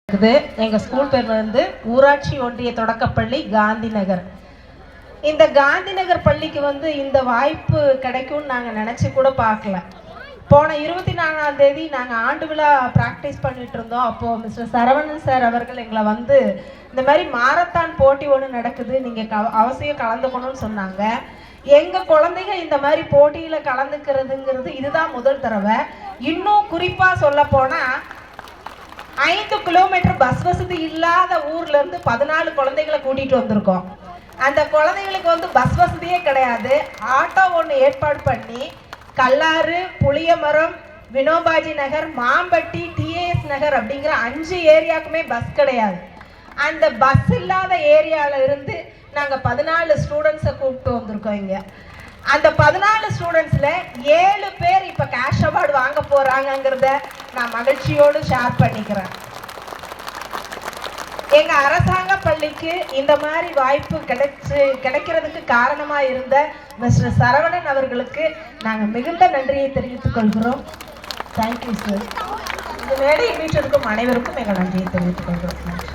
எங்க ஸ்கூல் பேர் வந்து ஊராட்சி ஒன்றிய தொடக்கப்பள்ளி காந்தி நகர். இந்த காந்தி நகர் பள்ளிக்கு வந்து இந்த வாய்ப்பு கிடைக்கும்னு நாங்கள் நினச்சி கூட பார்க்கல. போன 24ஆம் தேதி நாங்கள் ஆண்டு விழா ப்ராக்டிஸ் பண்ணிட்டு இருந்தோம். அப்போது மிஸ்டர் சரவணன் சார் அவர்கள் எங்களை வந்து இந்த மாதிரி மாரத்தான் போட்டி ஒன்று நடக்குது, நீங்கள் அவசியம் கலந்துக்கணும்னு சொன்னாங்க. எங்கள் குழந்தைங்க இந்த மாதிரி போட்டியில் கலந்துக்கிறதுங்கிறது இதுதான் முதல் தடவை. இன்னும் குறிப்பாக சொல்ல போனால் 5 கிலோமீட்டர் பஸ் வசதி இல்லாத ஊர்ல இருந்து 14 குழந்தைகளை கூட்டிட்டு வந்திருக்கோம். அந்த குழந்தைகளுக்கு வந்து பஸ் வசதியே கிடையாது. ஆட்டோ ஒன்று ஏற்பாடு பண்ணி கல்லாறு, புளியமரம், வினோபாஜி நகர், மாம்பட்டி, டிஏஎஸ் நகர் அப்படிங்கிற 5 ஏரியாவுக்குமே பஸ் கிடையாது. அந்த பஸ் இல்லாத ஏரியாவில் இருந்து நாங்கள் 14 ஸ்டூடெண்ட்ஸை கூப்பிட்டு வந்திருக்கோம். இங்கே அந்த 14 ஸ்டூடெண்ட்ஸில் 7 பேர் இப்போ கேஷ் அவார்டு வாங்க போகிறாங்கங்கிறத நான் மகிழ்ச்சியோடு ஷேர் பண்ணிக்கிறேன். எங்கள் அரசாங்க பள்ளிக்கு இந்த மாதிரி வாய்ப்பு கிடைக்கிறதுக்கு காரணமாக இருந்த மிஸ்டர் சரவணன் அவர்களுக்கு நாங்கள் மிகுந்த நன்றியை தெரிவித்துக் கொள்கிறோம். Thank you sir. இந்த மேடை வீட்டிற்கும் அனைவருக்கும் எங்கள் நன்றியை தெரிவித்துக் கொள்கிறோம்.